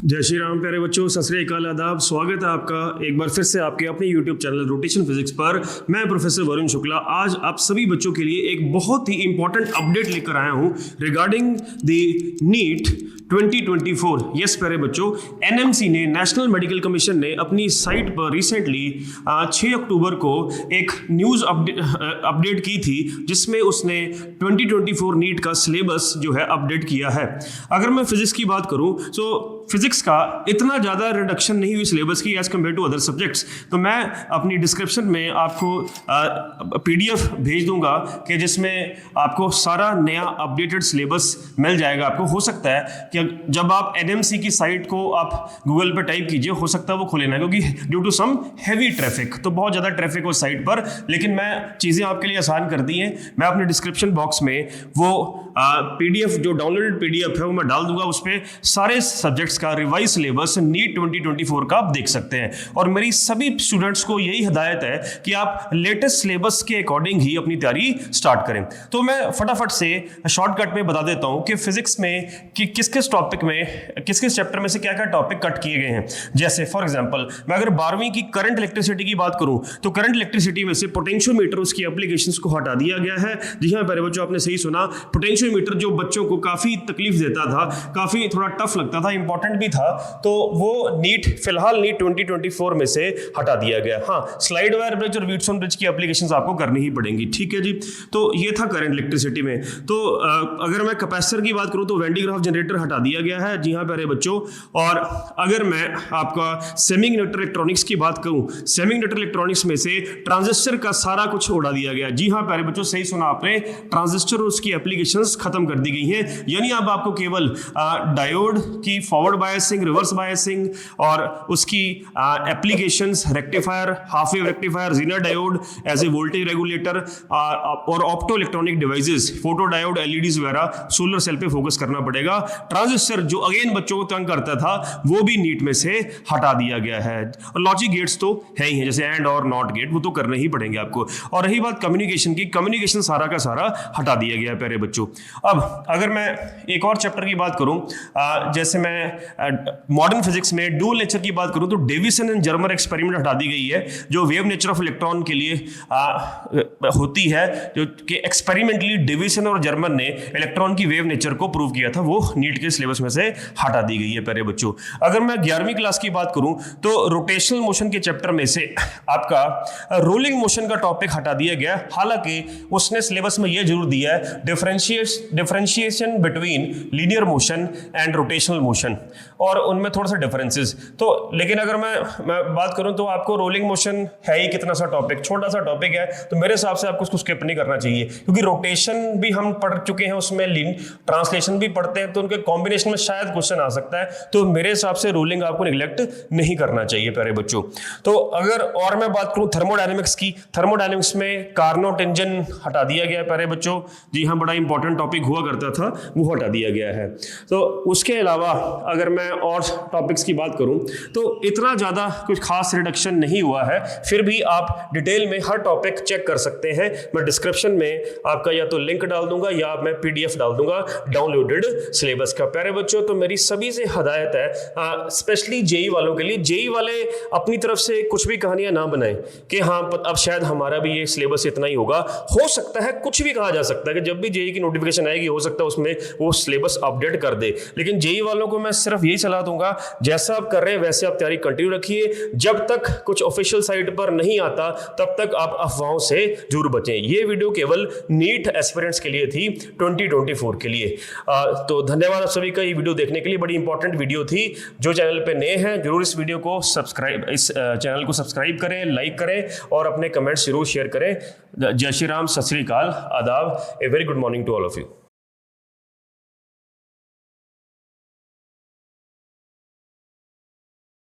जय श्री राम प्यारे बच्चों, सत श्री अकाल, आदाब। स्वागत है आपका एक बार फिर से आपके अपने YouTube चैनल रोटेशन फिजिक्स पर। मैं प्रोफेसर वरुण शुक्ला आज आप सभी बच्चों के लिए एक बहुत ही इंपॉर्टेंट अपडेट लेकर आया हूं रिगार्डिंग द नीट 2024। यस प्यारे बच्चों, NMC ने, नेशनल मेडिकल कमीशन ने अपनी साइट पर रिसेंटली 6 अक्टूबर को एक न्यूज़ अपडेट की थी जिसमें उसने 2024 नीट का सिलेबस जो है अपडेट किया है। अगर मैं फिजिक्स की बात करूं तो फिजिक्स का इतना ज़्यादा रिडक्शन नहीं हुई सिलेबस की as compared to other subjects. तो मैं अपनी डिस्क्रिप्शन में आपको PDF भेज दूंगा कि जिसमें आपको सारा नया अपडेटेड सिलेबस मिल जाएगा। आपको हो सकता है कि जब आप NMC की साइट को आप गूगल पर टाइप कीजिए, हो सकता है वो खुले ना, क्योंकि due to some heavy traffic, तो बहुत ज़्यादा ट्रैफिक उस साइट पर। लेकिन मैं चीज़ें आपके लिए आसान कर दी हैं। मैं अपने डिस्क्रिप्शन बॉक्स में वो PDF जो डाउनलोडेड PDF है वो मैं डाल दूंगा। उस पर सारे सब्जेक्ट्स का रिवाइज सिलेबस नीट 2024 का आप देख सकते हैं। और मेरी सभी स्टूडेंट्स को यही हिदायत है कि आप लेटेस्ट सिलेबस के अकॉर्डिंग ही अपनी तैयारी स्टार्ट करें। तो मैं फटाफट से शॉर्टकट में बता देता हूं कि फिजिक्स में कि किस किस टॉपिक में, किस किस चैप्टर में से क्या क्या टॉपिक कट किए गए हैं। जैसे फॉर एग्जांपल मैं अगर 12वीं की करंट इलेक्ट्रिसिटी की बात करूं तो करंट इलेक्ट्रिसिटी में से पोटेंशियोमीटर, उसकी एप्लीकेशंस को हटा दिया गया है। जी हाँ प्यारे बच्चों, आपने सही सुना। पोटेंशियोमीटर जो बच्चों को काफी तकलीफ देता था, काफी थोड़ा टफ लगता था, इंपॉर्टेंट भी था, तो वो फिलहाल नीट 2024 में से हटा दिया गया। हाँ, स्लाइड वायर ब्रिज और व्हीटस्टोन ब्रिज की एप्लीकेशंस आपको करनी ही पड़ेंगी। ठीक है जी। तो ये था करंट इलेक्ट्रिसिटी में। तो अगर मैं कैपेसिटर की बात करूं तो वैन डी ग्राफ जनरेटर हटा दिया गया है। जी हाँ प्यारे बच्चों। और अगर मैं आपका सेमीकंडक्टर इलेक्ट्रॉनिक्स की बात करूं, सेमीकंडक्टर इलेक्ट्रॉनिक्स में से ट्रांजिस्टर का सारा कुछ उड़ा दिया गया। जी हाँ प्यारे बच्चों, सही सुना आपने, ट्रांजिस्टर और उसकी एप्लीकेशंस खत्म कर दी गई हैं। यानी अब आपको केवल डायोड की फॉरवर्ड बायसिंग, रिवर्स बायसिंग और उसकी applications, rectifier, half wave rectifier, zener diode as a voltage regulator और opto electronic devices, photo diode, LEDs वगैरह, सोलर सेल पे फोकस करना पड़ेगा। ट्रांजिस्टर जो अगेन बच्चों को तंग करता था वो भी नीट में से हटा दिया गया है। और लॉजिक गेट्स तो है ही है, जैसे एंड और नॉट गेट, वो तो करने ही पड़ेंगे आपको। और रही बात कम्युनिकेशन की, कम्युनिकेशन सारा का सारा हटा दिया गया है प्यारे बच्चों। अब अगर मैं एक और चैप्टर की बात करूं, जैसे मैं मॉडर्न फिजिक्स में डुअल नेचर की बात करूं तो डेविसन एंड जर्मर एक्सपेरिमेंट हटा दी गई है, जो वेव नेचर ऑफ इलेक्ट्रॉन के लिए होती है, जो कि एक्सपेरिमेंटली डेविसन और जर्मर ने इलेक्ट्रॉन की वेव नेचर को प्रूव किया था, वो नीट के सिलेबस में से हटा दी गई है प्यारे बच्चों। अगर मैं 11वीं क्लास की बात करूं तो रोटेशनल मोशन के चैप्टर में से आपका रोलिंग मोशन का टॉपिक हटा दिया गया। हालांकि उसने सिलेबस में यह जरूर दिया है differentiation between linear motion and rotational motion, और उनमें थोड़ा सा डिफरेंसेस। तो लेकिन अगर मैं बात करूं तो आपको रोलिंग मोशन है ही कितना सा टॉपिक, छोटा सा टॉपिक है, तो मेरे हिसाब से आपको उसको स्किप नहीं करना चाहिए, क्योंकि रोटेशन भी हम पढ़ चुके हैं, उसमें ट्रांसलेशन भी पढ़ते हैं, तो उनके कॉम्बिनेशन में शायद क्वेश्चन आ सकता है। तो मेरे हिसाब से रोलिंग आपको निगलेक्ट नहीं करना चाहिए प्यारे बच्चों। तो अगर और मैं बात करूं थर्मोडायनेमिक्स की, थर्मोडायनेमिक्स में कार्नोट इंजन हटा दिया गया प्यारे बच्चों। जी हाँ, बड़ा इंपॉर्टेंट टॉपिक हुआ करता था, वो हटा दिया गया है। तो उसके अलावा अगर मैं और टॉपिक्स की बात करूं तो इतना ज्यादा कुछ खास रिडक्शन नहीं हुआ है। फिर भी आप डिटेल में हर टॉपिक चेक कर सकते हैं। मैं डिस्क्रिप्शन में आपका या तो लिंक डाल दूंगा या मैं PDF डाल दूंगा डाउनलोडेड सिलेबस का। प्यारे बच्चों, तो मेरी सभी से हिदायत है, स्पेशली JEE वालों के लिए, JEE वाले अपनी तरफ से कुछ भी कहानियां ना बनाएं कि हाँ अब शायद हमारा भी ये सिलेबस इतना ही होगा। हो सकता है, कुछ भी कहा जा सकता है कि जब भी JEE की नोटिफिकेशन आएगी हो सकता है उसमें वो सिलेबस अपडेट कर दे। लेकिन JEE वालों को मैं सिर्फ यही सलाह दूंगा, जैसा आप कर रहे हैं वैसे आप तैयारी कंटिन्यू रखिए। जब तक कुछ ऑफिशियल साइट पर नहीं आता तब तक आप अफवाहों से जरूर बचें। ये वीडियो केवल नीट एस्पिरेंट्स के लिए थी, 2024 के लिए। तो धन्यवाद आप सभी का ये वीडियो देखने के लिए। बड़ी इंपॉर्टेंट वीडियो थी। जो चैनल पे नए हैं जरूर इस वीडियो को इस चैनल को सब्सक्राइब करें, लाइक करें और अपने कमेंट्स जरूर शेयर करें। जय श्री राम, सत श्री अकाल, आदाब। A very good morning to all of you.